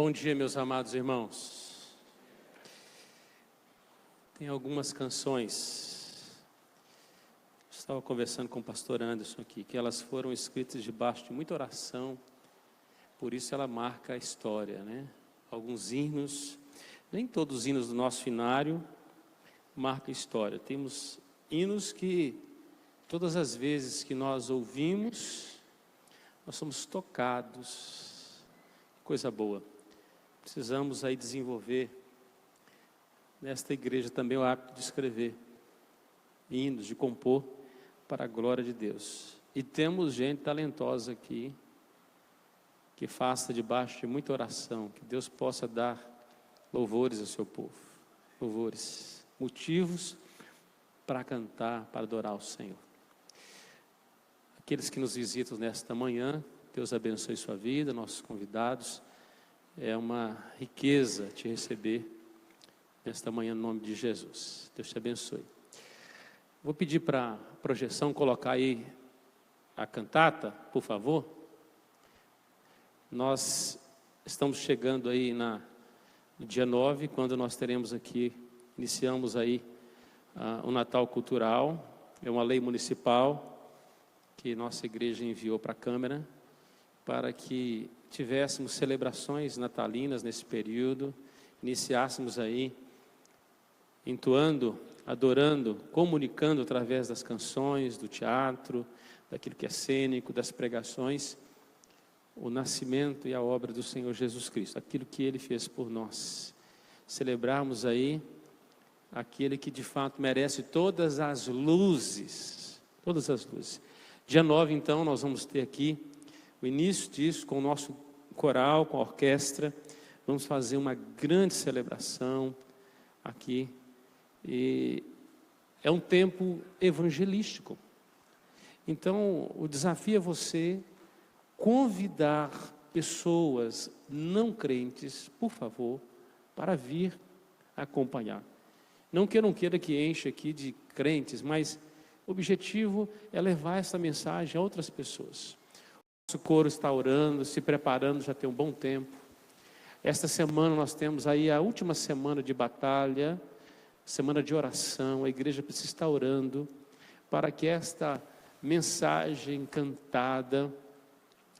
Bom dia, meus amados irmãos. Tem algumas canções, estava conversando com o pastor Anderson aqui, que elas foram escritas debaixo de muita oração, por isso ela marca a história, né? Alguns hinos, nem todos os hinos do nosso finário marcam história. Temos hinos que, todas as vezes que nós ouvimos, nós somos tocados, coisa boa. Precisamos aí desenvolver nesta igreja também o hábito de escrever hinos, de compor para a glória de Deus. E temos gente talentosa aqui, que faça debaixo de muita oração, que Deus possa dar louvores ao seu povo, louvores, motivos para cantar, para adorar o Senhor. Aqueles que nos visitam nesta manhã, Deus abençoe sua vida, nossos convidados. É uma riqueza te receber nesta manhã no nome de Jesus. Deus te abençoe. Vou pedir para a projeção colocar aí a cantata, por favor. Nós estamos chegando aí no dia 9, quando nós teremos aqui, iniciamos aí o Natal Cultural. É uma lei municipal que nossa igreja enviou para a Câmara, para que tivéssemos celebrações natalinas nesse período, iniciássemos aí, entoando, adorando, comunicando através das canções, do teatro, daquilo que é cênico, das pregações, o nascimento e a obra do Senhor Jesus Cristo, aquilo que Ele fez por nós. Celebrarmos aí aquele que de fato merece todas as luzes, todas as luzes. Dia 9, então, nós vamos ter aqui o início disso com o nosso coral, com a orquestra. Vamos fazer uma grande celebração aqui. E é um tempo evangelístico. Então, o desafio é você convidar pessoas não crentes, por favor, para vir acompanhar. Não queira que encha aqui de crentes, mas o objetivo é levar essa mensagem a outras pessoas. O coro está orando, se preparando já tem um bom tempo. Esta semana nós temos aí a última semana de batalha, semana de oração. A igreja precisa estar orando para que esta mensagem cantada,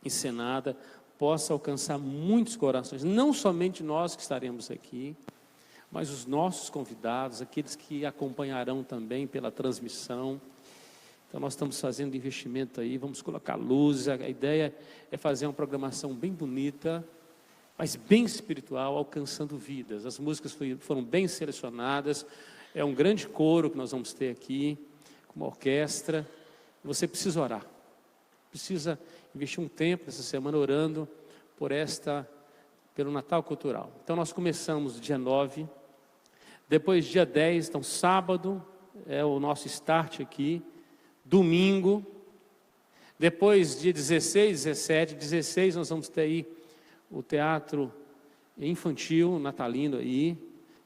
encenada, possa alcançar muitos corações. Não somente nós que estaremos aqui, mas os nossos convidados, aqueles que acompanharão também pela transmissão. Então nós estamos fazendo investimento aí, vamos colocar luzes. A ideia é fazer uma programação bem bonita, mas bem espiritual, alcançando vidas. As músicas foram bem selecionadas, é um grande coro que nós vamos ter aqui, com uma orquestra. Você precisa orar, precisa investir um tempo essa semana orando pelo Natal Cultural. Então nós começamos dia 9, depois dia 10, então sábado é o nosso start aqui, domingo, depois dia 16, 17, 16 nós vamos ter aí o teatro infantil, natalino aí,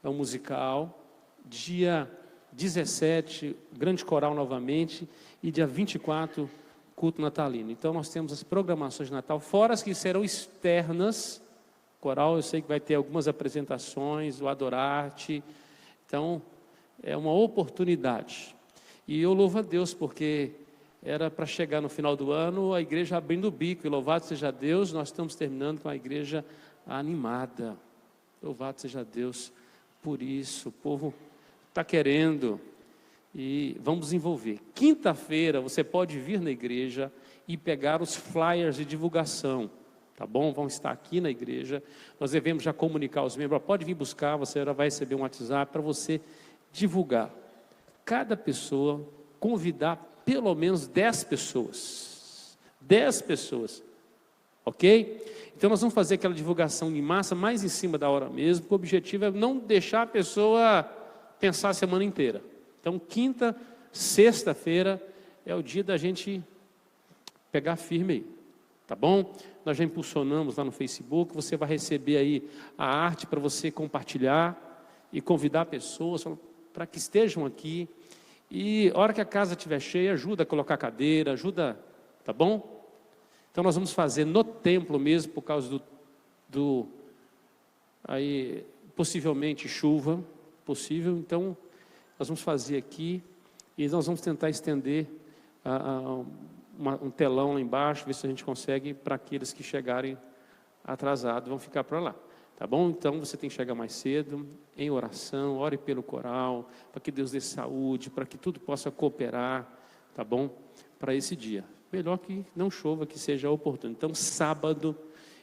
é um musical. Dia 17, grande coral novamente, e dia 24, culto natalino. Então nós temos as programações de Natal, fora as que serão externas. Coral, eu sei que vai ter algumas apresentações, o Adorarte. Então, é uma oportunidade. E eu louvo a Deus, porque era para chegar no final do ano, a igreja abrindo o bico, e louvado seja Deus, nós estamos terminando com a igreja animada. Louvado seja Deus por isso, o povo está querendo, e vamos desenvolver. Quinta-feira, você pode vir na igreja e pegar os flyers de divulgação, tá bom? Vão estar aqui na igreja, nós devemos já comunicar aos membros, pode vir buscar, você já vai receber um WhatsApp para você divulgar. Cada pessoa, convidar pelo menos 10 pessoas. 10 pessoas. Ok? Então nós vamos fazer aquela divulgação em massa, mais em cima da hora mesmo, porque o objetivo é não deixar a pessoa pensar a semana inteira. Então quinta, sexta-feira é o dia da gente pegar firme aí. Tá bom? Nós já impulsionamos lá no Facebook, você vai receber aí a arte para você compartilhar e convidar pessoas para que estejam aqui, e a hora que a casa estiver cheia, ajuda a colocar cadeira, ajuda, tá bom? Então nós vamos fazer no templo mesmo, por causa aí possivelmente chuva, possível, então nós vamos fazer aqui e nós vamos tentar estender um telão lá embaixo, ver se a gente consegue para aqueles que chegarem atrasados, vão ficar para lá. Tá bom? Então você tem que chegar mais cedo, em oração, ore pelo coral, para que Deus dê saúde, para que tudo possa cooperar, tá bom? Para esse dia. Melhor que não chova, que seja oportuno. Então, sábado,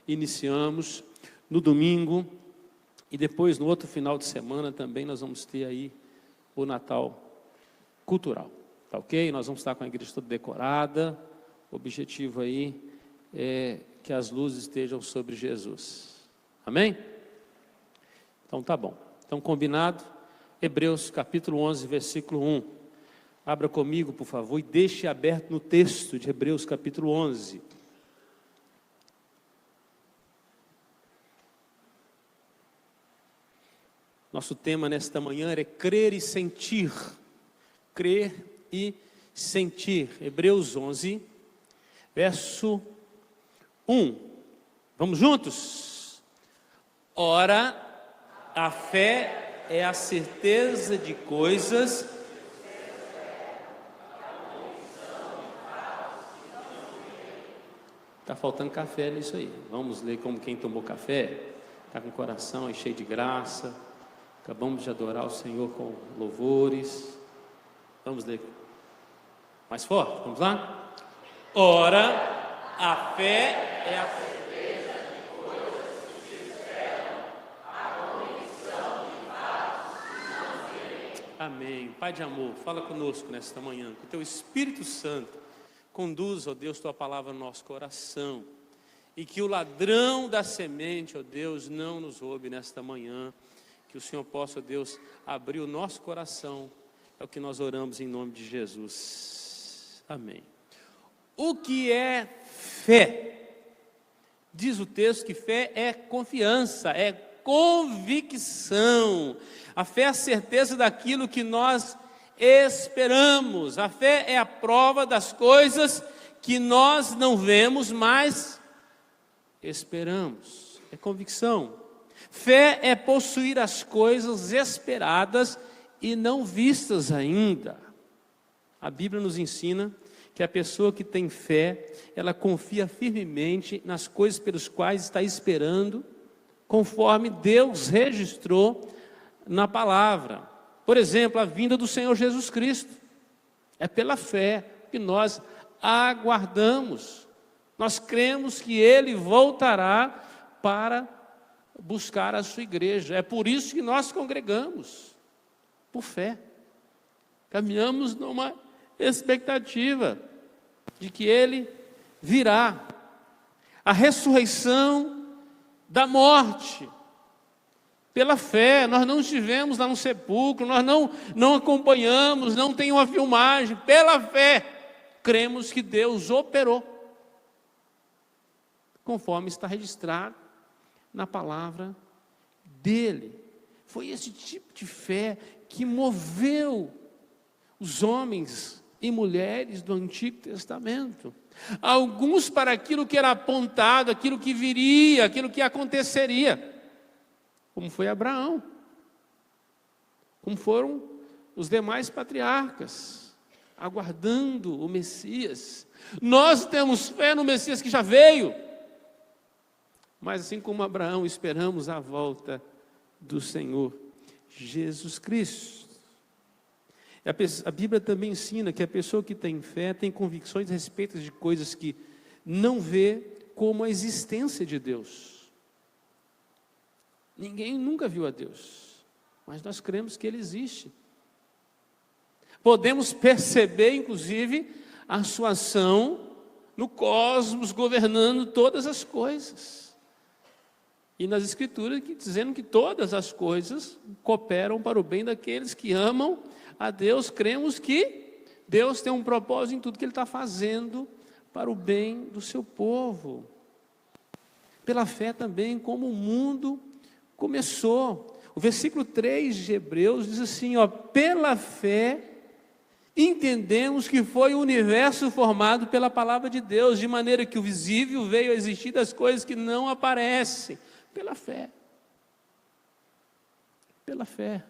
iniciamos, no domingo, e depois, no outro final de semana, também nós vamos ter aí o Natal cultural, tá ok? Nós vamos estar com a igreja toda decorada, o objetivo aí é que as luzes estejam sobre Jesus. Amém? Então tá bom. Então combinado? Hebreus capítulo 11, versículo 1. Abra comigo, por favor, e deixe aberto no texto de Hebreus capítulo 11. Nosso tema nesta manhã é crer e sentir. Crer e sentir. Hebreus 11, verso 1. Vamos juntos? Ora, a fé é a certeza de coisas. Está faltando café nisso aí. Vamos ler como quem tomou café. Está com o coração aí cheio de graça. Acabamos de adorar o Senhor com louvores. Vamos ler mais forte, vamos lá? Ora, a fé é a certeza de coisas que se esperam, a convicção de fatos que não se veem. Amém. Pai de amor, fala conosco nesta manhã, que o Teu Espírito Santo conduza, ó Deus, Tua palavra no nosso coração, e que o ladrão da semente, ó Deus, não nos roube nesta manhã, que o Senhor possa, ó Deus, abrir o nosso coração. É o que nós oramos em nome de Jesus. Amém. O que é fé? Diz o texto que fé é confiança, é convicção. A fé é a certeza daquilo que nós esperamos. A fé é a prova das coisas que nós não vemos, mas esperamos. É convicção. Fé é possuir as coisas esperadas e não vistas ainda. A Bíblia nos ensina que a pessoa que tem fé, ela confia firmemente nas coisas pelas quais está esperando, conforme Deus registrou na palavra. Por exemplo, a vinda do Senhor Jesus Cristo. É pela fé que nós aguardamos. Nós cremos que Ele voltará para buscar a sua igreja. É por isso que nós congregamos. Por fé. Caminhamos numa expectativa de que Ele virá. A ressurreição da morte. Pela fé, nós não estivemos lá no sepulcro, nós não acompanhamos, não tem uma filmagem. Pela fé, cremos que Deus operou, conforme está registrado na palavra dele. Foi esse tipo de fé que moveu os homens e mulheres do Antigo Testamento. Alguns para aquilo que era apontado, aquilo que viria, aquilo que aconteceria. Como foi Abraão, como foram os demais patriarcas, aguardando o Messias. Nós temos fé no Messias que já veio, mas assim como Abraão, esperamos a volta do Senhor Jesus Cristo. A Bíblia também ensina que a pessoa que tem fé tem convicções a respeito de coisas que não vê, como a existência de Deus. Ninguém nunca viu a Deus, mas nós cremos que Ele existe. Podemos perceber, inclusive, a sua ação no cosmos, governando todas as coisas. E nas Escrituras, dizendo que todas as coisas cooperam para o bem daqueles que amam a Deus. Cremos que Deus tem um propósito em tudo que Ele está fazendo para o bem do seu povo. Pela fé também, como o mundo começou. O versículo 3 de Hebreus diz assim, pela fé entendemos que foi o universo formado pela palavra de Deus, de maneira que o visível veio a existir das coisas que não aparecem. Pela fé. Pela fé.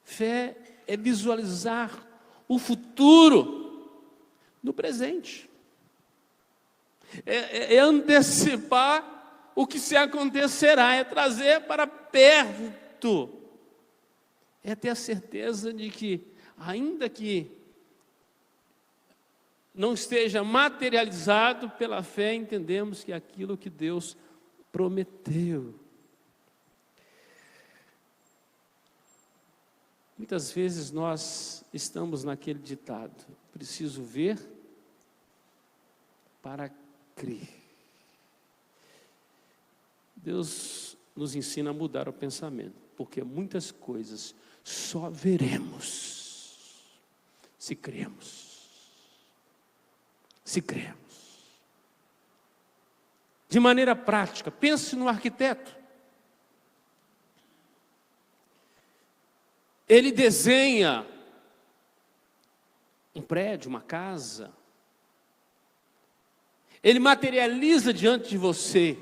Fé é visualizar o futuro no presente. É antecipar o que se acontecerá, é trazer para perto. É ter a certeza de que, ainda que não esteja materializado, pela fé entendemos que é aquilo que Deus prometeu. Muitas vezes nós estamos naquele ditado: preciso ver para crer. Deus nos ensina a mudar o pensamento, porque muitas coisas só veremos se cremos. Se cremos. De maneira prática, pense no arquiteto. Ele desenha um prédio, uma casa. Ele materializa diante de você,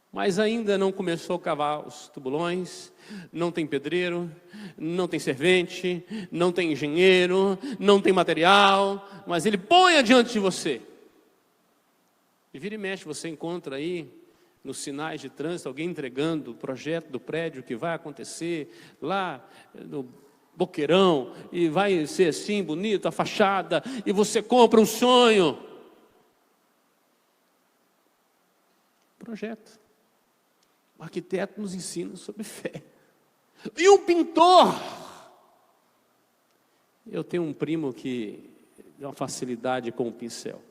mas ainda não começou a cavar os tubulões, não tem pedreiro, não tem servente, não tem engenheiro, não tem material, mas ele põe adiante de você. E vira e mexe, você encontra aí, nos sinais de trânsito, alguém entregando o projeto do prédio que vai acontecer lá no Boqueirão, e vai ser assim, bonito, a fachada, e você compra um sonho. Projeto. O arquiteto nos ensina sobre fé. E um pintor. Eu tenho um primo que tem uma facilidade com o pincel.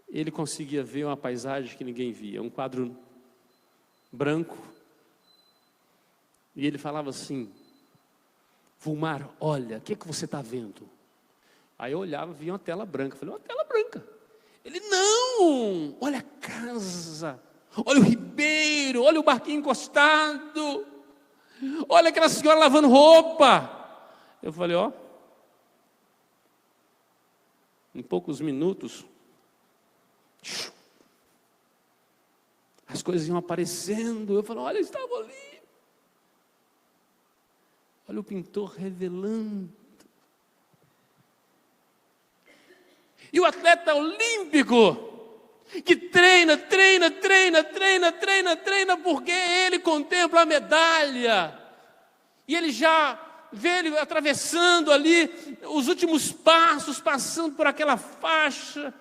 Ele conseguia ver uma paisagem que ninguém via, um quadro branco. E ele falava assim: Vulmar, olha, o que você está vendo? Aí eu olhava, via uma tela branca. Falei, uma tela branca. Ele, não, olha a casa, olha o ribeiro, olha o barquinho encostado, olha aquela senhora lavando roupa. Eu falei, ó, em poucos minutos, as coisas iam aparecendo. Eu falei, olha, estavam ali. Olha o pintor revelando. E o atleta olímpico, que treina, porque ele contempla a medalha. E ele já vê ele atravessando ali os últimos passos, passando por aquela faixa.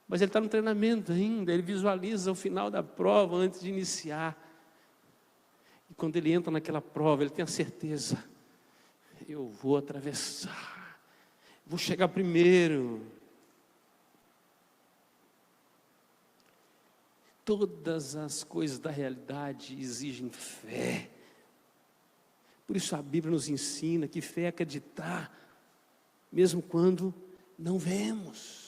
Mas ele está no treinamento ainda, ele visualiza o final da prova antes de iniciar. E quando ele entra naquela prova, ele tem a certeza: eu vou atravessar, vou chegar primeiro. Todas as coisas da realidade exigem fé. Por isso a Bíblia nos ensina que fé é acreditar, mesmo quando não vemos.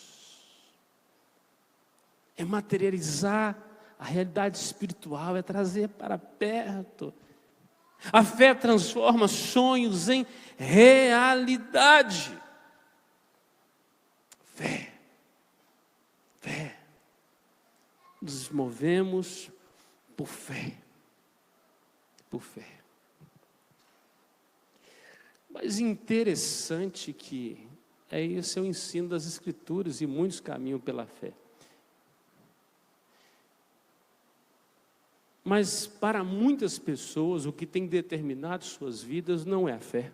É materializar a realidade espiritual, é trazer para perto. A fé transforma sonhos em realidade. Fé. Nos movemos por fé. Por fé. Mas interessante que esse é o ensino das Escrituras e muitos caminham pela fé. Mas para muitas pessoas o que tem determinado suas vidas não é a fé.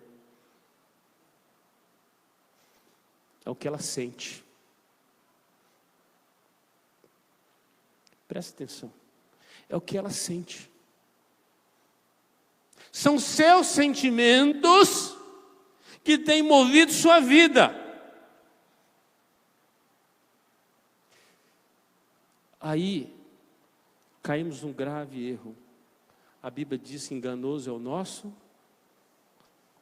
É o que ela sente. Presta atenção. É o que ela sente. São seus sentimentos que têm movido sua vida. Aí caímos num grave erro. A Bíblia diz que enganoso é o nosso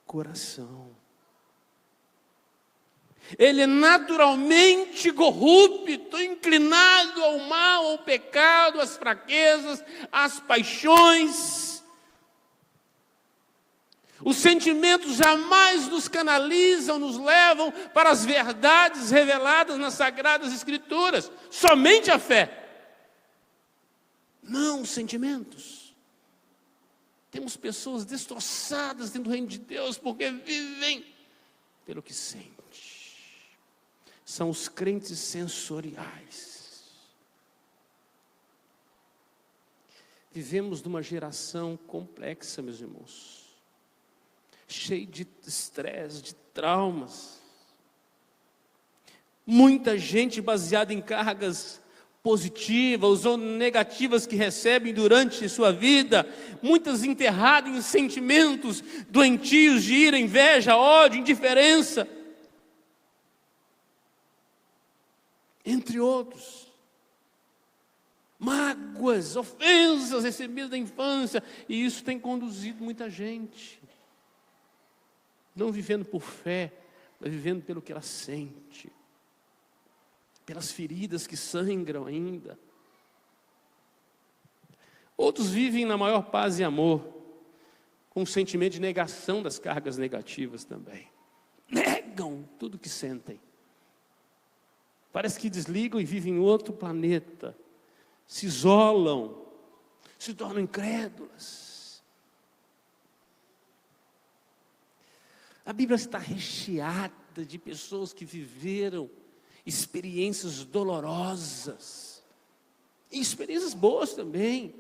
coração. Ele é naturalmente corrupto, inclinado ao mal, ao pecado, às fraquezas, às paixões. Os sentimentos jamais nos canalizam, nos levam para as verdades reveladas nas Sagradas Escrituras. Somente a fé. Não os sentimentos. Temos pessoas destroçadas dentro do reino de Deus porque vivem pelo que sente. São os crentes sensoriais. Vivemos numa geração complexa, meus irmãos, cheia de estresse, de traumas. Muita gente baseada em cargas positivas ou negativas que recebem durante sua vida, muitas enterradas em sentimentos doentios de ira, inveja, ódio, indiferença, entre outros. Mágoas, ofensas recebidas da infância, e isso tem conduzido muita gente, não vivendo por fé, mas vivendo pelo que ela sente, pelas feridas que sangram ainda. Outros vivem na maior paz e amor, com um sentimento de negação das cargas negativas também. Negam tudo que sentem. Parece que desligam e vivem em outro planeta. Se isolam, se tornam incrédulas. A Bíblia está recheada de pessoas que viveram experiências dolorosas, e experiências boas também.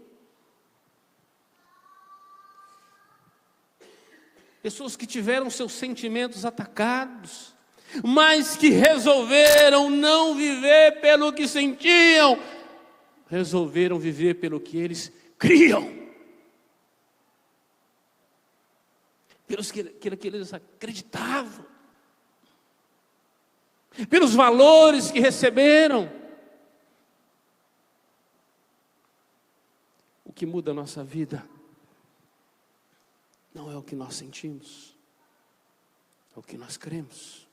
Pessoas que tiveram seus sentimentos atacados, mas que resolveram não viver pelo que sentiam, resolveram viver pelo que eles criam, pelos que eles acreditavam, pelos valores que receberam. O que muda a nossa vida não é o que nós sentimos, é o que nós cremos.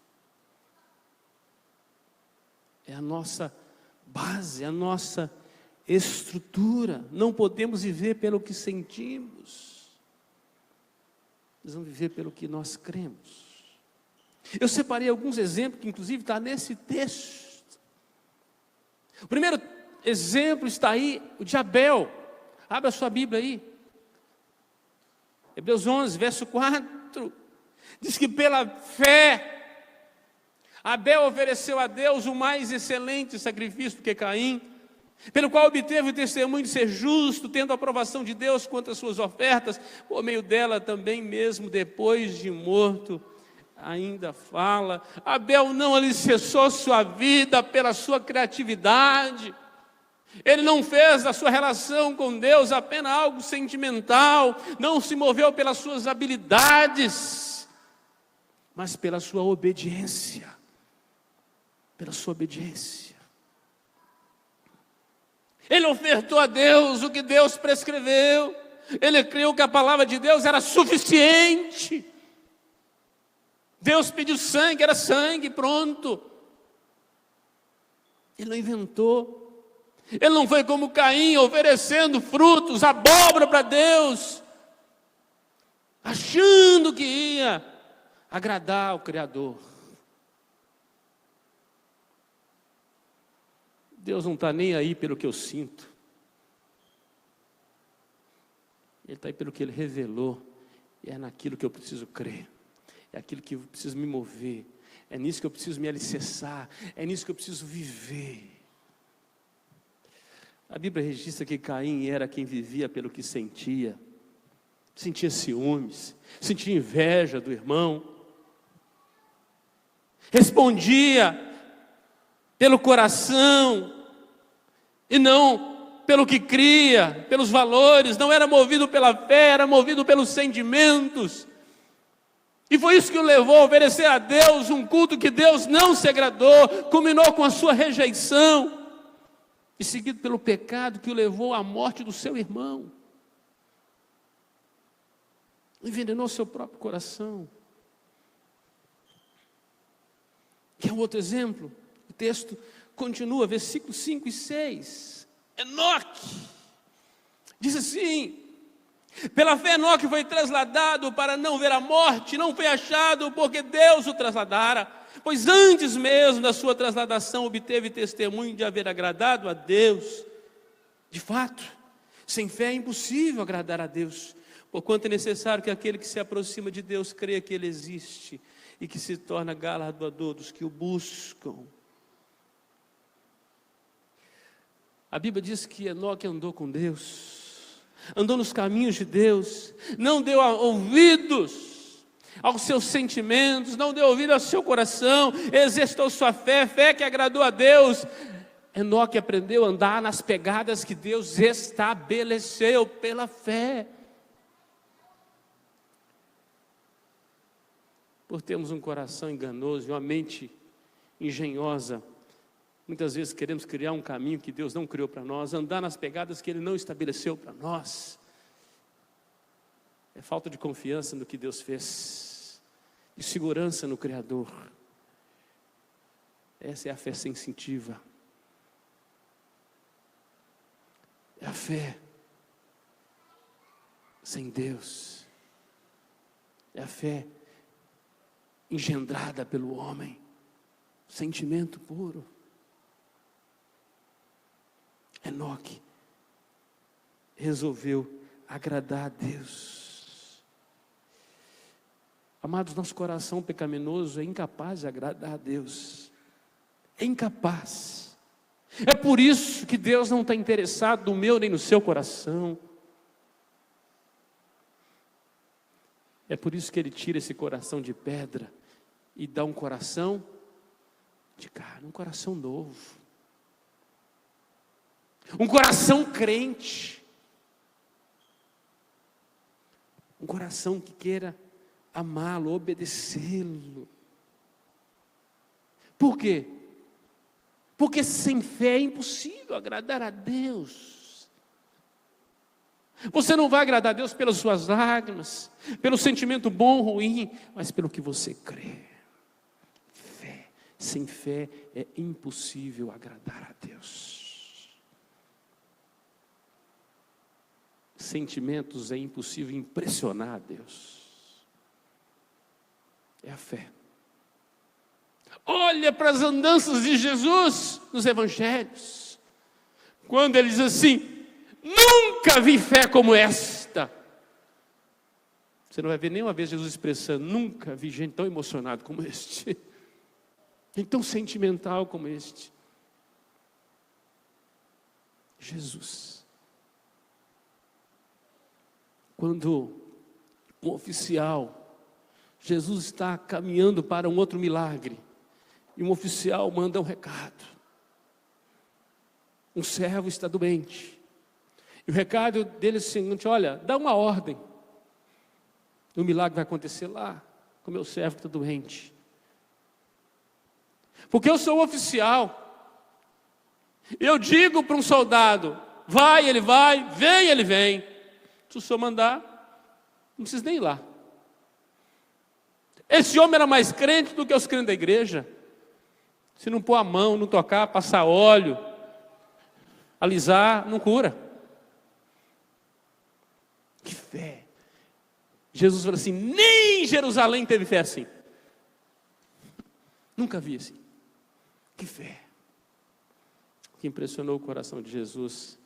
É a nossa base, a nossa estrutura. Não podemos viver pelo que sentimos, precisamos viver pelo que nós cremos. Eu separei alguns exemplos que inclusive está nesse texto. O primeiro exemplo está aí, o de Abel. Abra a sua Bíblia aí. Hebreus 11, verso 4. Diz que pela fé, Abel ofereceu a Deus o mais excelente sacrifício do que Caim, pelo qual obteve o testemunho de ser justo, tendo a aprovação de Deus quanto às suas ofertas, por meio dela também mesmo depois de morto, ainda fala. Abel não alicerçou sua vida pela sua criatividade, ele não fez da sua relação com Deus apenas algo sentimental, não se moveu pelas suas habilidades, mas pela sua obediência, pela sua obediência. Ele ofertou a Deus o que Deus prescreveu, ele creu que a palavra de Deus era suficiente. Deus pediu sangue, era sangue, pronto. Ele não inventou. Ele não foi como Caim, oferecendo frutos, abóbora para Deus, achando que ia agradar o Criador. Deus não está nem aí pelo que eu sinto. Ele está aí pelo que Ele revelou. E é naquilo que eu preciso crer. É aquilo que eu preciso me mover. É nisso que eu preciso me alicerçar. É nisso que eu preciso viver. A Bíblia registra que Caim era quem vivia pelo que sentia. Sentia ciúmes, sentia inveja do irmão. Respondia pelo coração e não pelo que cria, pelos valores. Não era movido pela fé, era movido pelos sentimentos. E foi isso que o levou a oferecer a Deus um culto que Deus não se agradou, culminou com a sua rejeição, e seguido pelo pecado que o levou à morte do seu irmão. Envenenou seu próprio coração. Quer um outro exemplo? O texto continua, versículos 5 e 6. Enoque diz assim: Pela fé, Enoque foi trasladado para não ver a morte, não foi achado porque Deus o trasladara, pois antes mesmo da sua trasladação obteve testemunho de haver agradado a Deus. De fato, sem fé é impossível agradar a Deus, porquanto é necessário que aquele que se aproxima de Deus creia que Ele existe e que se torna galardoador dos que o buscam. A Bíblia diz que Enoque andou com Deus, andou nos caminhos de Deus, não deu ouvidos aos seus sentimentos, não deu ouvido ao seu coração, exercitou sua fé, fé que agradou a Deus. Enoque aprendeu a andar nas pegadas que Deus estabeleceu pela fé. Por termos um coração enganoso e uma mente engenhosa, muitas vezes queremos criar um caminho que Deus não criou para nós, andar nas pegadas que Ele não estabeleceu para nós. É falta de confiança no que Deus fez, de segurança no Criador. Essa é a fé sensitiva. É a fé sem Deus. É a fé engendrada pelo homem. Sentimento puro. Enoque resolveu agradar a Deus. Amados, nosso coração pecaminoso é incapaz de agradar a Deus. É incapaz. É por isso que Deus não está interessado no meu nem no seu coração. É por isso que Ele tira esse coração de pedra e dá um coração de carne, um coração novo. Um coração crente. Um coração que queira amá-lo, obedecê-lo. Por quê? Porque sem fé é impossível agradar a Deus. Você não vai agradar a Deus pelas suas lágrimas, pelo sentimento bom ou ruim, mas pelo que você crê. Fé. Sem fé é impossível agradar a Deus. Sentimentos é impossível impressionar a Deus. É a fé. Olha para as andanças de Jesus nos evangelhos, quando ele diz assim: nunca vi fé como esta. Você não vai ver nenhuma vez Jesus expressando: nunca vi gente tão emocionada como este, gente tão sentimental como este. Jesus. Quando um oficial, Jesus está caminhando para um outro milagre, e um oficial manda um recado. Um servo está doente. E o recado dele é o seguinte: olha, dá uma ordem. O milagre vai acontecer lá, com o meu servo que está doente. Porque eu sou um oficial. Eu digo para um soldado: vai, ele vai, vem, ele vem. Se o senhor mandar, não precisa nem ir lá. Esse homem era mais crente do que os crentes da igreja. Se não pôr a mão, não tocar, passar óleo, alisar, não cura. Que fé. Jesus falou assim: nem Jerusalém teve fé assim. Nunca vi assim. Que fé. O que impressionou o coração de Jesus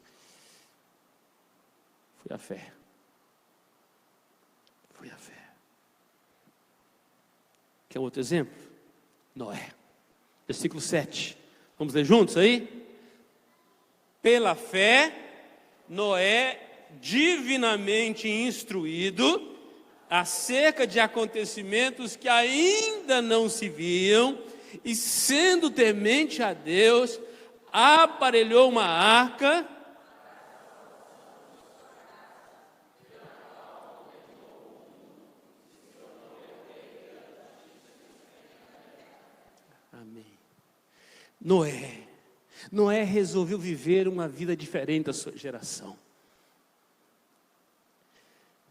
foi a fé. Foi a fé. Quer outro exemplo? Noé. Versículo 7. Vamos ler juntos aí? Pela fé, Noé, divinamente instruído acerca de acontecimentos que ainda não se viam, e sendo temente a Deus, aparelhou uma arca. Amém. Noé resolveu viver uma vida diferente da sua geração.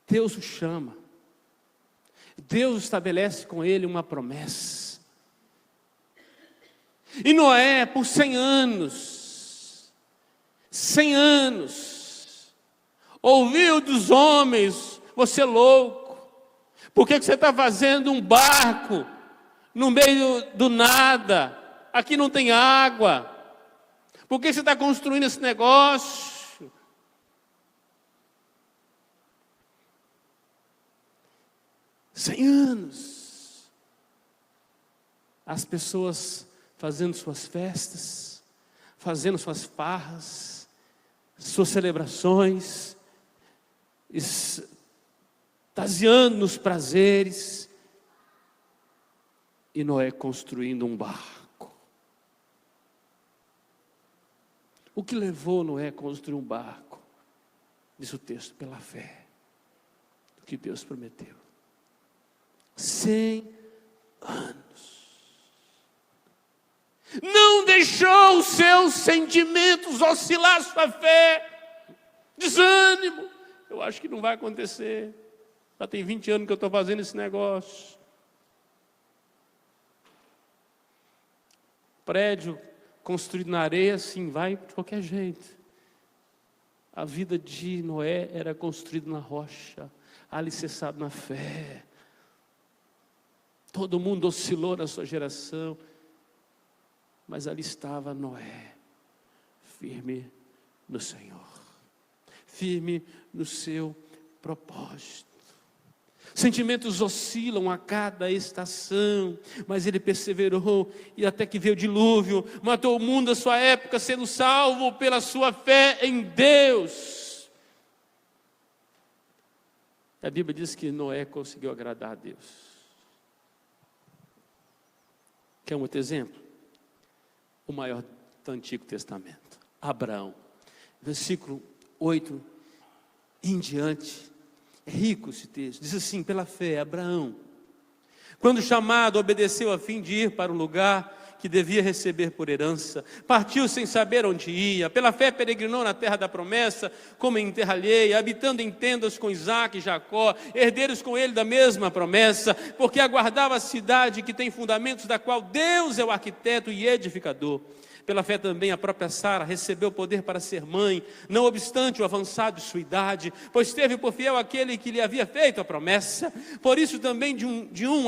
Deus o chama. Deus estabelece com ele uma promessa. E Noé, por 100 anos, ouviu dos homens: você é louco, por que você está fazendo um barco no meio do nada? Aqui não tem água, por que você está construindo esse negócio? Cem anos, as pessoas fazendo suas festas, fazendo suas farras, suas celebrações, extasiando nos prazeres, e Noé construindo um barco. O que levou Noé a construir um barco? Diz o texto: pela fé, do que Deus prometeu. 100 anos. Não deixou os seus sentimentos oscilar sua fé. Desânimo. Eu acho que não vai acontecer. Já tem 20 anos que eu estou fazendo esse negócio. Prédio construído na areia, assim, vai de qualquer jeito. A vida de Noé era construída na rocha, alicerçado na fé. Todo mundo oscilou na sua geração, mas ali estava Noé, firme no Senhor, firme no seu propósito. Sentimentos oscilam a cada estação, mas ele perseverou, e até que veio o dilúvio, matou o mundo da sua época, sendo salvo pela sua fé em Deus. A Bíblia diz que Noé conseguiu agradar a Deus. Quer um outro exemplo? O maior do Antigo Testamento, Abraão. Versículo 8 em diante. É rico esse texto. Diz assim: pela fé, Abraão, quando chamado, obedeceu a fim de ir para o lugar que devia receber por herança. Partiu sem saber onde ia. Pela fé peregrinou na terra da promessa, como em terra alheia, habitando em tendas com Isaque e Jacó, herdeiros com ele da mesma promessa, porque aguardava a cidade que tem fundamentos, da qual Deus é o arquiteto e edificador. Pela fé também a própria Sara recebeu poder para ser mãe, não obstante o avançado de sua idade, pois teve por fiel aquele que lhe havia feito a promessa. Por isso também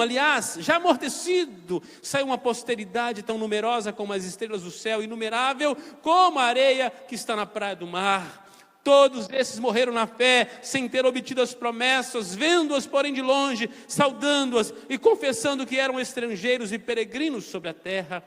aliás, já amortecido, saiu uma posteridade tão numerosa como as estrelas do céu, inumerável como a areia que está na praia do mar. Todos esses morreram na fé, sem ter obtido as promessas, vendo-as, porém, de longe, saudando-as e confessando que eram estrangeiros e peregrinos sobre a terra.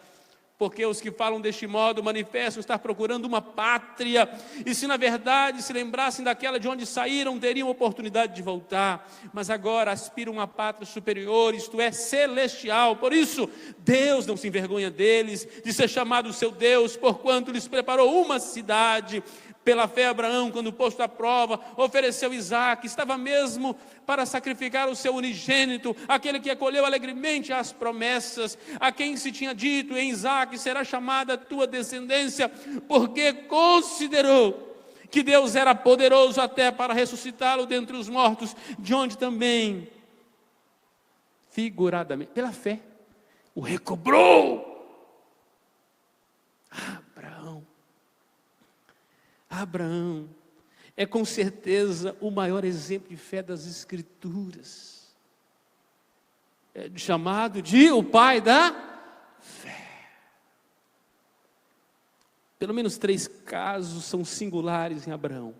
Porque os que falam deste modo manifestam estar procurando uma pátria, e se na verdade se lembrassem daquela de onde saíram, teriam oportunidade de voltar, mas agora aspiram a uma pátria superior, isto é, celestial. Por isso, Deus não se envergonha deles, de ser chamado seu Deus, porquanto lhes preparou uma cidade. Pela fé, Abraão, quando posto à prova, ofereceu Isaque, estava mesmo para sacrificar o seu unigênito, aquele que acolheu alegremente as promessas, a quem se tinha dito: em Isaque será chamada a tua descendência, porque considerou que Deus era poderoso até para ressuscitá-lo dentre os mortos, de onde também, figuradamente, pela fé, o recobrou. Abraão é com certeza o maior exemplo de fé das Escrituras. É chamado de o pai da fé. Pelo menos 3 casos são singulares em Abraão.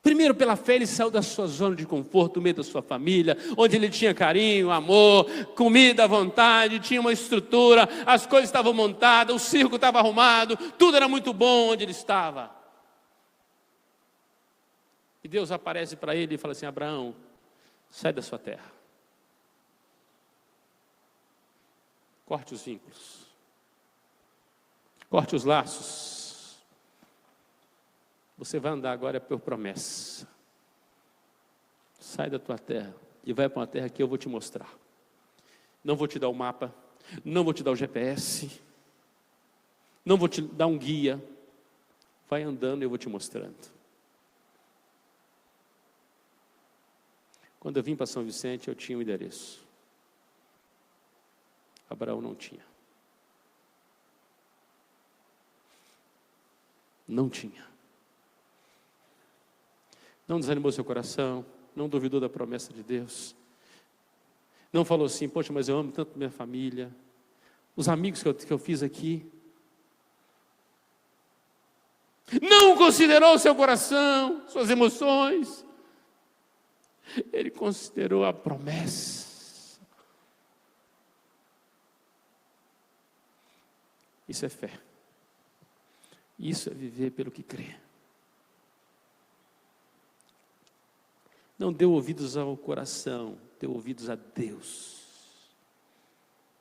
Primeiro, pela fé, ele saiu da sua zona de conforto, no meio da sua família, onde ele tinha carinho, amor, comida à vontade, tinha uma estrutura, as coisas estavam montadas, o circo estava arrumado, tudo era muito bom onde ele estava. E Deus aparece para ele e fala assim: Abraão, sai da sua terra. Corte os vínculos. Corte os laços. Você vai andar agora por promessa. Sai da tua terra e vai para uma terra que eu vou te mostrar. Não vou te dar o mapa, não vou te dar o GPS, não vou te dar um guia. Vai andando e eu vou te mostrando. Quando eu vim para São Vicente, eu tinha um endereço. Abraão não tinha. Não tinha. Não desanimou seu coração, não duvidou da promessa de Deus. Não falou assim, poxa, mas eu amo tanto minha família, os amigos que eu fiz aqui. Não considerou o seu coração, suas emoções. Ele considerou a promessa. Isso é fé. Isso é viver pelo que crê. Não deu ouvidos ao coração, deu ouvidos a Deus.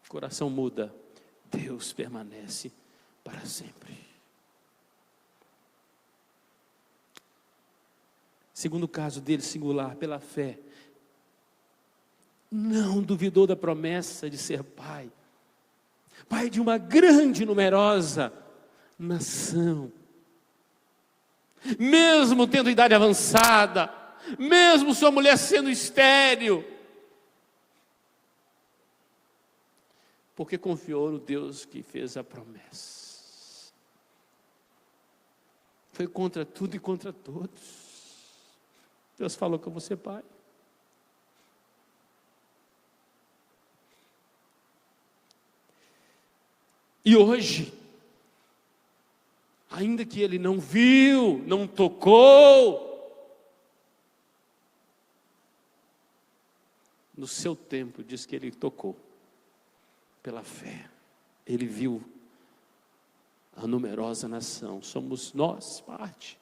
O coração muda, Deus permanece para sempre. Segundo caso dele, singular, pela fé, não duvidou da promessa de ser pai. Pai de uma grande e numerosa nação. Mesmo tendo idade avançada, mesmo sua mulher sendo estéril, porque confiou no Deus que fez a promessa. Foi contra tudo e contra todos. Deus falou que eu vou ser pai. E hoje, ainda que ele não viu, não tocou, no seu tempo diz que ele tocou, pela fé. Ele viu a numerosa nação. Somos nós, parte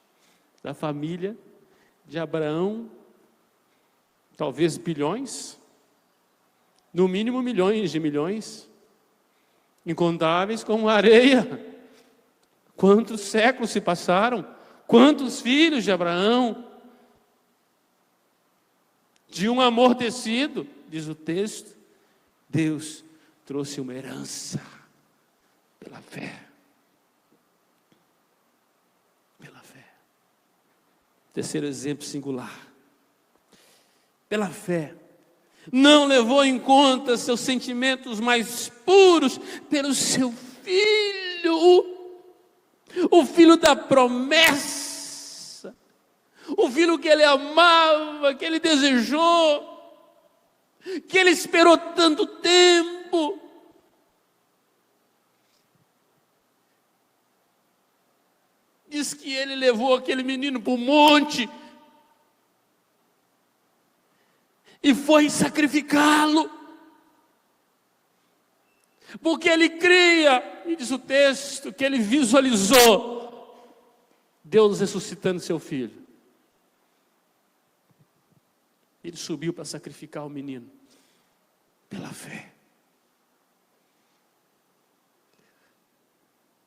da família de Abraão, talvez bilhões, no mínimo milhões de milhões, incontáveis como areia. Quantos séculos se passaram, quantos filhos de Abraão, de um amortecido, diz o texto, Deus trouxe uma herança pela fé. Terceiro exemplo singular. Pela fé, não levou em conta seus sentimentos mais puros pelo seu filho, o filho da promessa, o filho que ele amava, que ele desejou, que ele esperou tanto tempo. Diz que ele levou aquele menino para o monte e foi sacrificá-lo, porque ele cria, e diz o texto, que ele visualizou Deus ressuscitando seu filho. Ele subiu para sacrificar o menino, pela fé.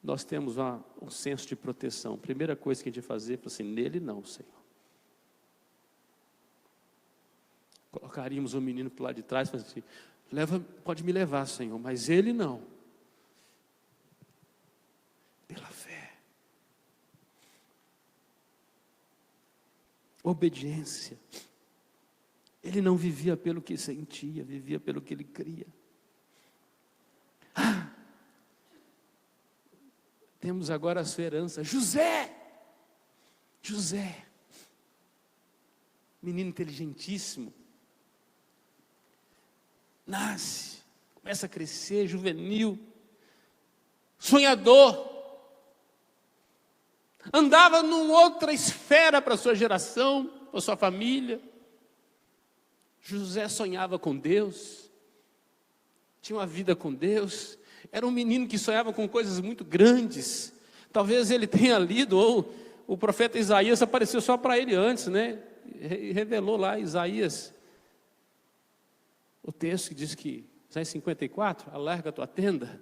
Nós temos um senso de proteção. Primeira coisa que a gente vai fazer, é assim, nele não, Senhor. Colocaríamos o menino para o lado de trás e falaríamos assim, pode me levar, Senhor, mas ele não. Pela fé. Obediência. Ele não vivia pelo que sentia, vivia pelo que ele cria. Temos agora a sua herança, José, menino inteligentíssimo, nasce, começa a crescer, juvenil, sonhador, andava numa outra esfera para a sua geração, para a sua família. José sonhava com Deus, tinha uma vida com Deus. Era um menino que sonhava com coisas muito grandes. Talvez ele tenha lido, ou o profeta Isaías apareceu só para ele antes, né? E revelou lá Isaías, o texto que diz que, Isaías 54, alarga a tua tenda.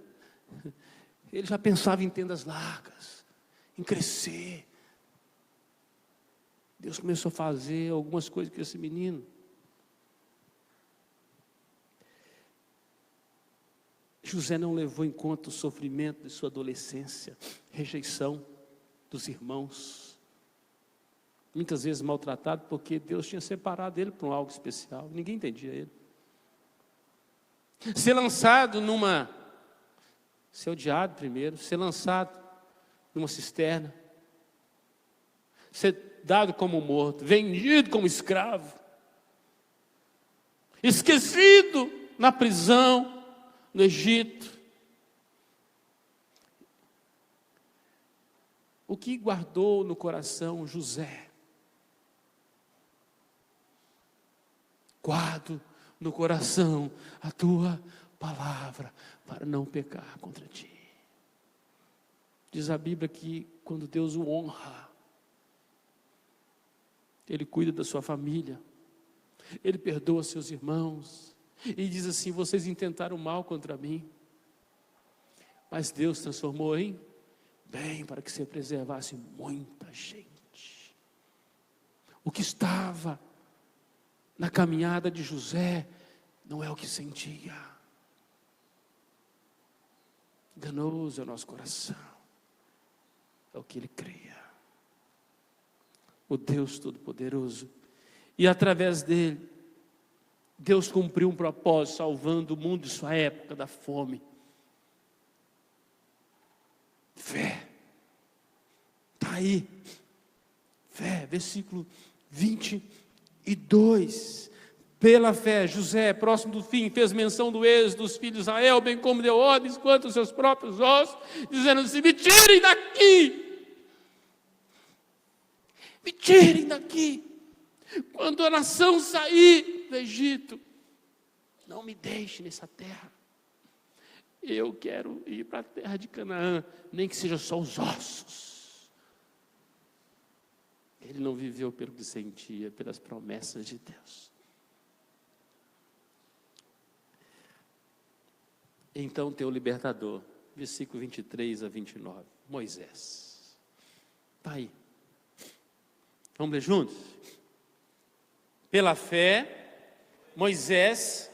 Ele já pensava em tendas largas, em crescer. Deus começou a fazer algumas coisas com esse menino. José não levou em conta o sofrimento de sua adolescência, rejeição dos irmãos, muitas vezes maltratado porque Deus tinha separado ele para algo especial, ninguém entendia ele. Ser lançado ser odiado primeiro, ser lançado numa cisterna, ser dado como morto, vendido como escravo, esquecido na prisão no Egito. O que guardou no coração José? Guardo no coração a tua palavra para não pecar contra ti. Diz a Bíblia que quando Deus o honra, Ele cuida da sua família, Ele perdoa seus irmãos, e diz assim: vocês intentaram mal contra mim, mas Deus transformou em bem para que você preservasse muita gente. O que estava na caminhada de José não é o que sentia. Enganoso é o nosso coração, é o que ele cria. O Deus Todo-Poderoso. E através dele, Deus cumpriu um propósito, salvando o mundo de sua época da fome. Fé. Está aí. Fé, versículo 22. Pela fé, José, próximo do fim, fez menção do êxodo dos filhos de Israel, bem como deu ordens quanto aos seus próprios ossos, dizendo assim: me tirem daqui. Me tirem daqui. Quando a nação sair do Egito, não me deixe nessa terra. Eu quero ir para a terra de Canaã, nem que seja só os ossos. Ele não viveu pelo que sentia, pelas promessas de Deus. Então teu libertador, versículo 23 a 29, Moisés. Está aí. Vamos ler juntos? Pela fé, Moisés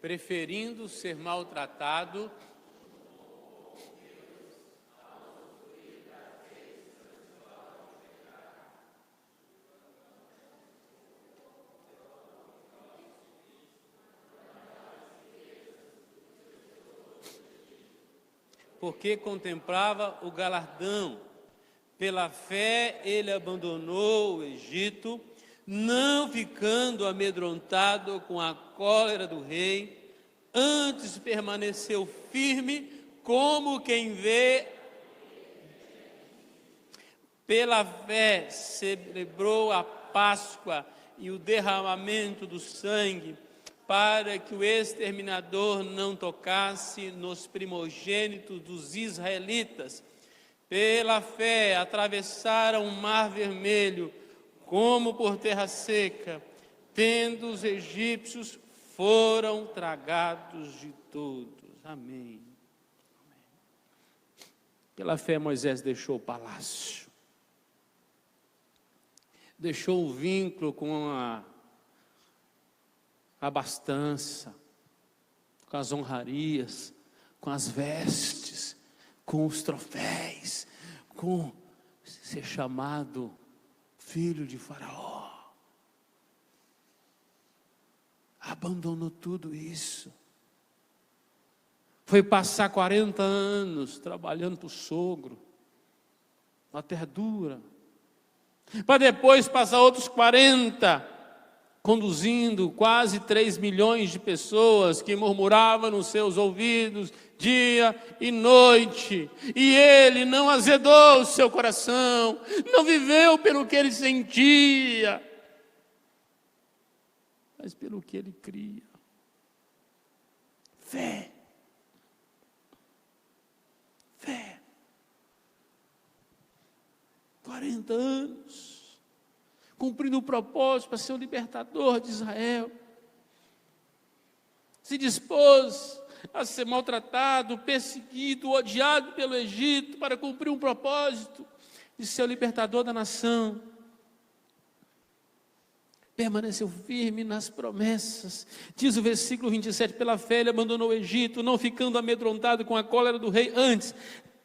preferindo ser maltratado porque contemplava o galardão. Pela fé ele abandonou o Egito, não ficando amedrontado com a cólera do rei, antes permaneceu firme como quem vê. Pela fé celebrou a Páscoa e o derramamento do sangue, para que o exterminador não tocasse nos primogênitos dos israelitas. Pela fé atravessaram o mar vermelho, como por terra seca, tendo os egípcios, foram tragados de todos. Amém. Pela fé Moisés deixou o palácio, deixou o vínculo com a abastança, com as honrarias, com as vestes, com os troféus, com ser chamado filho de Faraó. Abandonou tudo isso. Foi passar 40 anos trabalhando para o sogro, uma terra dura, para depois passar outros 40, conduzindo quase 3 milhões de pessoas que murmuravam nos seus ouvidos dia e noite, e ele não azedou o seu coração, não viveu pelo que ele sentia, mas pelo que ele cria. Fé. Fé. 40 anos, cumprindo o propósito para ser o libertador de Israel. Se dispôs a ser maltratado, perseguido, odiado pelo Egito, para cumprir um propósito de ser o libertador da nação. permaneceu firme nas promessas. Diz o versículo 27, pela fé ele abandonou o Egito, não ficando amedrontado com a cólera do rei, antes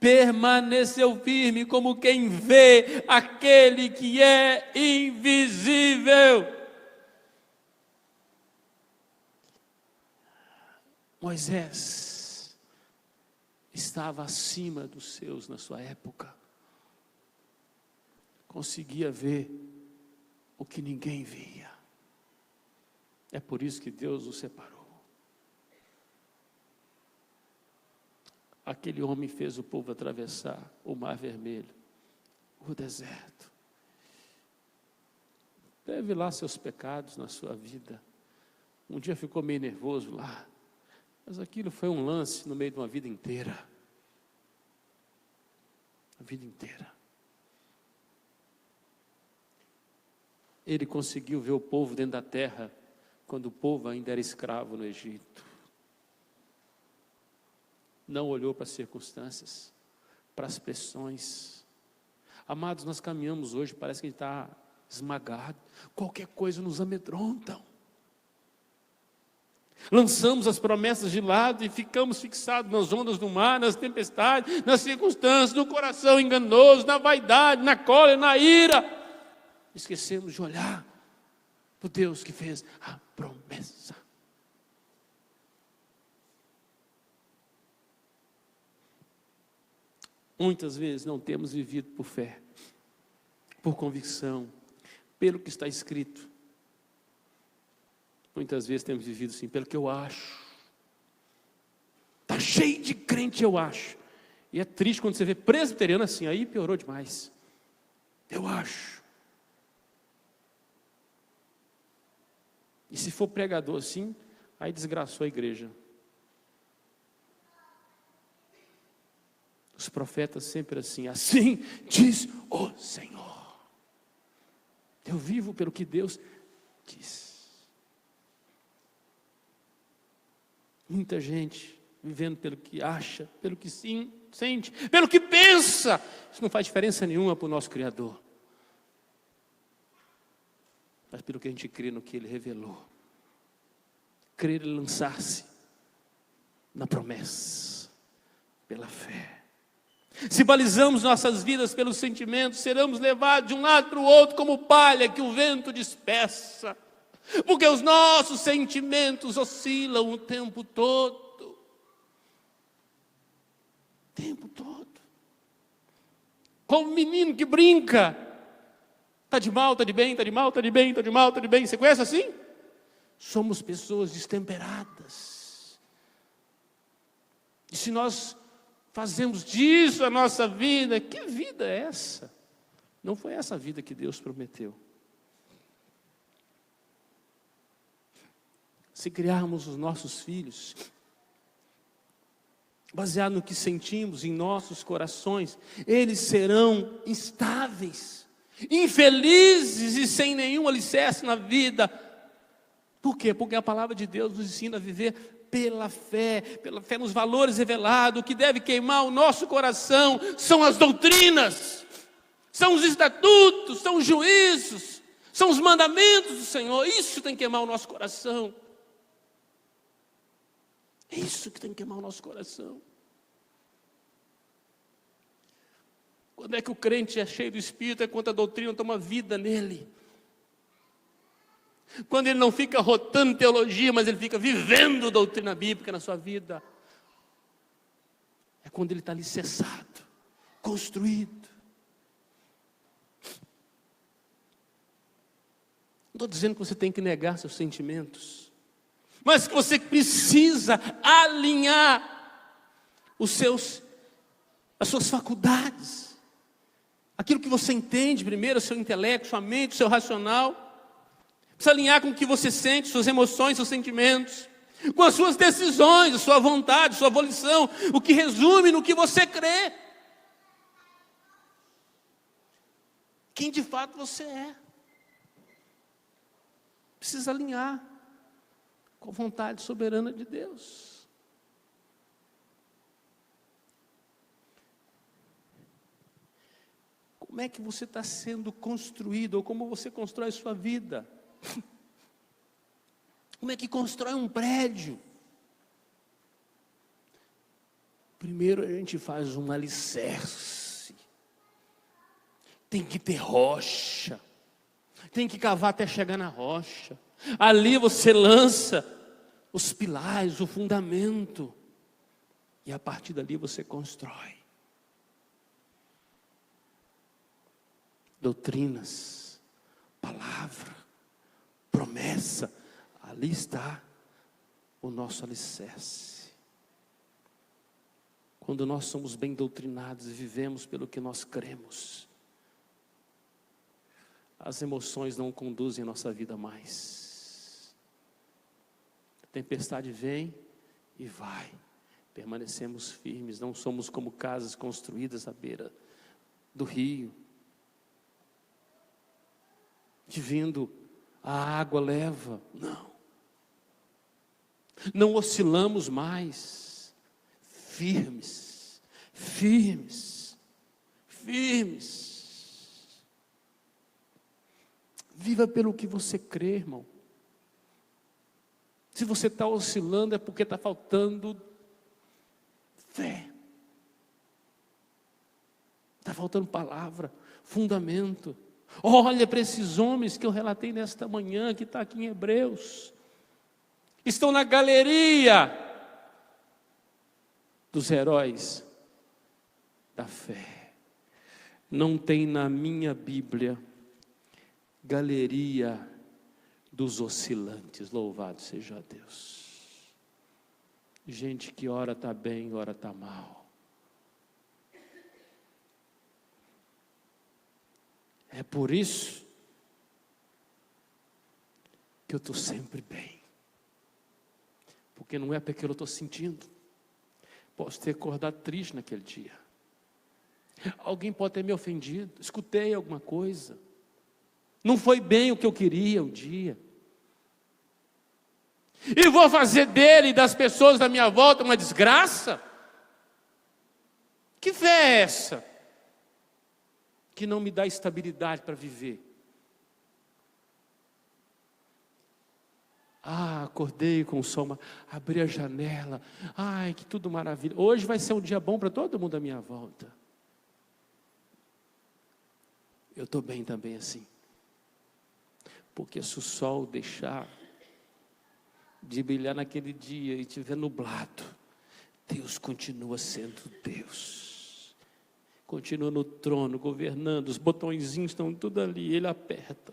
permaneceu firme como quem vê aquele que é invisível. Moisés estava acima dos seus na sua época, conseguia ver o que ninguém via. É por isso que Deus o separou. Aquele homem fez o povo atravessar o Mar Vermelho, o deserto. Deve lá seus pecados na sua vida. Um dia ficou meio nervoso lá, mas aquilo foi um lance no meio de uma vida inteira. A vida inteira. Ele conseguiu ver o povo dentro da terra, quando o povo ainda era escravo no Egito. Não olhou para as circunstâncias, para as pressões. Amados, nós caminhamos hoje, parece que a gente está esmagado. Qualquer coisa nos amedronta. Lançamos as promessas de lado e ficamos fixados nas ondas do mar, nas tempestades, nas circunstâncias, no coração enganoso, na vaidade, na cólera, na ira. Esquecemos de olhar para o Deus que fez a promessa. Muitas vezes não temos vivido por fé, por convicção, pelo que está escrito. Muitas vezes temos vivido assim, pelo que eu acho. Está cheio de crente, eu acho. E é triste quando você vê presbiteriano assim, aí piorou demais. Eu acho. E se for pregador assim, aí desgraçou a igreja. Os profetas sempre assim diz o Senhor. Eu vivo pelo que Deus diz. Muita gente vivendo pelo que acha, pelo que sente, pelo que pensa. Isso não faz diferença nenhuma para o nosso Criador. Mas pelo que a gente crê no que Ele revelou. Crer e lançar-se na promessa, pela fé. Se balizamos nossas vidas pelos sentimentos, seremos levados de um lado para o outro como palha que o vento dispersa. Porque os nossos sentimentos oscilam o tempo todo. O tempo todo. Como um menino que brinca. Está de mal, está de bem, está de mal, está de bem, está de mal, está de bem. Você conhece assim? Somos pessoas destemperadas. E se nós fazemos disso a nossa vida, que vida é essa? Não foi essa a vida que Deus prometeu. Se criarmos os nossos filhos, baseado no que sentimos em nossos corações, eles serão instáveis, infelizes e sem nenhum alicerce na vida. Por quê? Porque a palavra de Deus nos ensina a viver pela fé nos valores revelados. O que deve queimar o nosso coração são as doutrinas, são os estatutos, são os juízos, são os mandamentos do Senhor. Isso tem que queimar o nosso coração. É isso que tem que queimar o nosso coração. Quando é que o crente é cheio do Espírito, é quando a doutrina toma vida nele. Quando ele não fica rotando teologia, mas ele fica vivendo doutrina bíblica na sua vida. É quando ele está alicerçado, construído. Não estou dizendo que você tem que negar seus sentimentos, mas que você precisa alinhar as suas faculdades. Aquilo que você entende primeiro, o seu intelecto, sua mente, o seu racional. Precisa alinhar com o que você sente, suas emoções, seus sentimentos, com as suas decisões, a sua vontade, a sua volição, o que resume no que você crê. Quem de fato você é. Precisa alinhar com a vontade soberana de Deus. Como é que você está sendo construído, ou como você constrói sua vida? Como é que constrói um prédio? Primeiro a gente faz um alicerce. Tem que ter rocha. Tem que cavar até chegar na rocha. Ali você lança os pilares, o fundamento. E a partir dali você constrói. Doutrinas, palavra, promessa. Ali está o nosso alicerce. Quando nós somos bem doutrinados e vivemos pelo que nós cremos, as emoções não conduzem a nossa vida mais. A tempestade vem e vai. Permanecemos firmes, não somos como casas construídas à beira do rio. Que vindo a água leva. Não. Não oscilamos mais. Firmes, firmes, firmes. Viva pelo que você crê, irmão. Se você está oscilando é porque está faltando fé. Está faltando palavra, fundamento. Olha para esses homens que eu relatei nesta manhã, que está aqui em Hebreus. Estão na galeria dos heróis da fé. Não tem na minha Bíblia galeria dos oscilantes. Louvado seja Deus. Gente que ora está bem, ora está mal. É por isso que eu estou sempre bem. Porque não é porque eu estou sentindo. Posso ter acordado triste naquele dia. Alguém pode ter me ofendido. Escutei alguma coisa. Não foi bem o que eu queria o dia. E vou fazer dele e das pessoas da minha volta uma desgraça? Que fé é essa? Que não me dá estabilidade para viver. Acordei com o sol, abri a janela. Ai, que tudo maravilha. Hoje vai ser um dia bom para todo mundo à minha volta. Eu estou bem também assim. Porque se o sol deixar de brilhar naquele dia e estiver nublado, Deus continua sendo Deus. Continua no trono, governando. Os botõezinhos estão tudo ali, Ele aperta.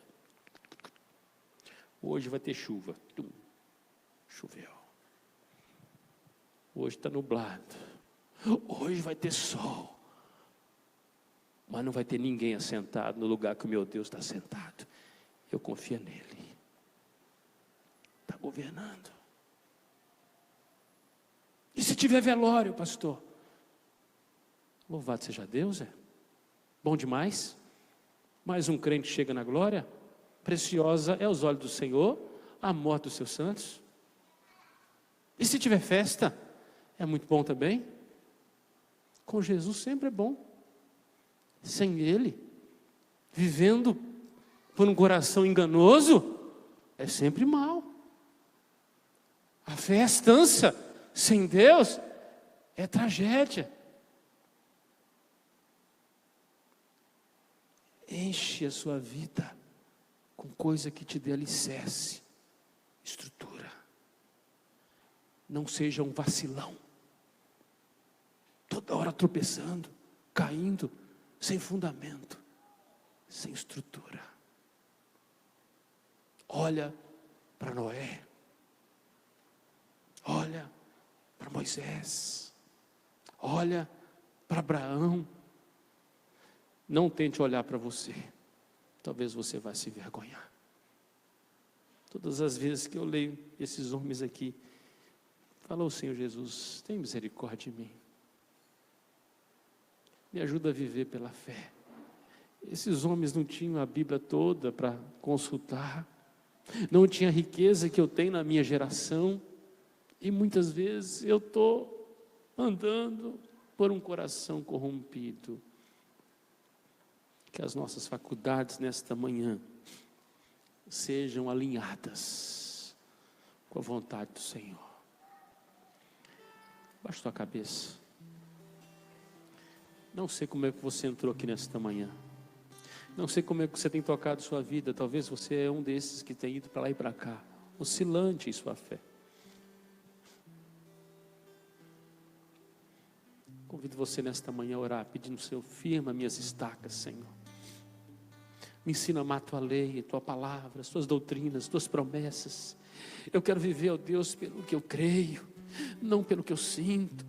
Hoje vai ter chuva. Choveu. Hoje está nublado. Hoje vai ter sol. Mas não vai ter ninguém assentado no lugar que o meu Deus está sentado. Eu confio nele. Está governando. E se tiver velório, pastor? Louvado seja Deus, é? Bom demais. Mais um crente chega na glória. Preciosa é aos olhos do Senhor a morte dos seus santos. E se tiver festa, é muito bom também. Com Jesus sempre é bom. Sem Ele, vivendo por um coração enganoso, é sempre mal. A festança sem Deus é tragédia. Enche a sua vida com coisa que te dê alicerce, estrutura. Não seja um vacilão. Toda hora tropeçando, caindo, sem fundamento, sem estrutura. Olha para Noé. Olha para Moisés. Olha para Abraão. Não tente olhar para você. Talvez você vai se envergonhar. Todas as vezes que eu leio esses homens aqui, falou: Senhor Jesus, tem misericórdia de mim. Me ajuda a viver pela fé. Esses homens não tinham a Bíblia toda para consultar. Não tinha a riqueza que eu tenho na minha geração. E muitas vezes eu estou andando por um coração corrompido. Que as nossas faculdades nesta manhã sejam alinhadas com a vontade do Senhor. Baixa tua cabeça. Não sei como é que você entrou aqui nesta manhã. Não sei como é que você tem tocado sua vida. Talvez você é um desses que tem ido para lá e para cá, oscilante em sua fé. Convido você nesta manhã a orar, pedindo: Senhor, firma minhas estacas, Senhor. Me ensina a amar a tua lei, a tua palavra, as tuas doutrinas, as tuas promessas. Eu quero viver, ó Deus, pelo que eu creio, não pelo que eu sinto,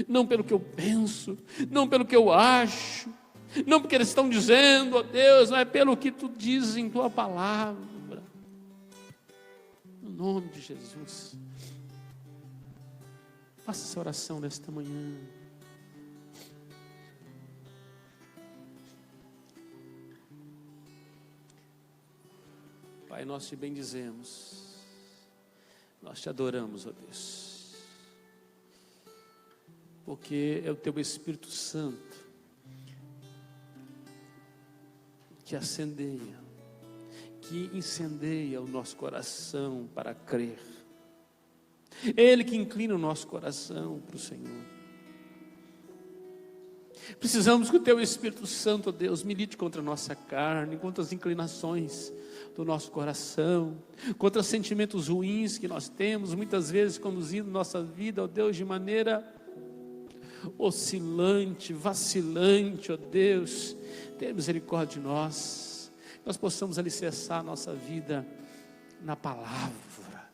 não pelo que eu penso, não pelo que eu acho, não porque eles estão dizendo, ó Deus, mas pelo que tu dizes em tua palavra. No nome de Jesus. Faça essa oração nesta manhã. Pai, nós te bendizemos, nós te adoramos, ó Deus, porque é o teu Espírito Santo que acendeia, que incendeia o nosso coração para crer. É Ele que inclina o nosso coração para o Senhor. Precisamos que o teu Espírito Santo, ó Deus, milite contra a nossa carne, contra as inclinações do nosso coração, contra os sentimentos ruins que nós temos, muitas vezes conduzindo nossa vida, ó Deus, de maneira oscilante, vacilante, ó Deus. Tenha misericórdia de nós possamos alicerçar a nossa vida na palavra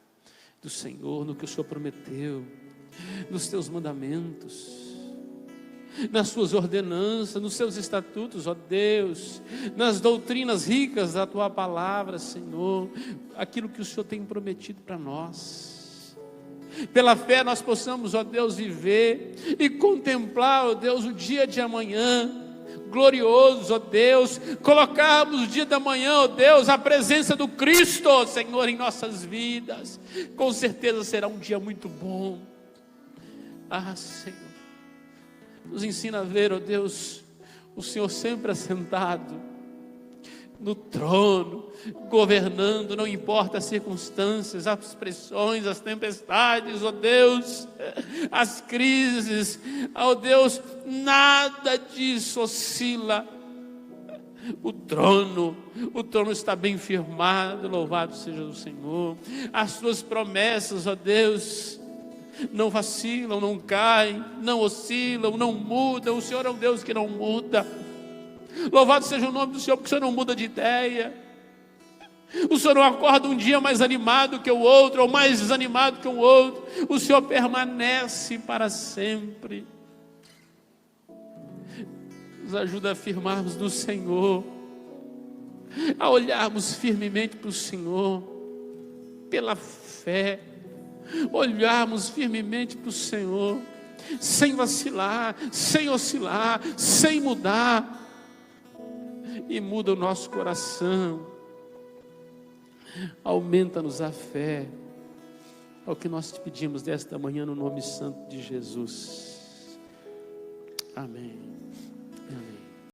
do Senhor, no que o Senhor prometeu, nos teus mandamentos, nas suas ordenanças, nos seus estatutos, ó Deus, nas doutrinas ricas da tua palavra, Senhor, aquilo que o Senhor tem prometido para nós. Pela fé nós possamos, ó Deus, viver e contemplar, ó Deus, o dia de amanhã glorioso, ó Deus, colocarmos o dia da manhã, ó Deus, a presença do Cristo, ó Senhor, em nossas vidas. Com certeza será um dia muito bom. Ah, Senhor, nos ensina a ver, ó Deus, o Senhor sempre assentado no trono, governando, não importa as circunstâncias, as pressões, as tempestades, ó Deus, as crises, ó Deus, nada disso oscila. O trono está bem firmado, louvado seja o Senhor. As suas promessas, ó Deus, não vacilam, não caem, não oscilam, não mudam. O Senhor é um Deus que não muda. Louvado seja o nome do Senhor, porque o Senhor não muda de ideia. O Senhor não acorda um dia mais animado que o outro, ou mais desanimado que o outro. O Senhor permanece para sempre. Nos ajuda a firmarmos no Senhor, a olharmos firmemente para o Senhor, pela fé, olharmos firmemente para o Senhor, sem vacilar, sem oscilar, sem mudar. E muda o nosso coração, aumenta-nos a fé. É o que nós te pedimos desta manhã no nome santo de Jesus. Amém.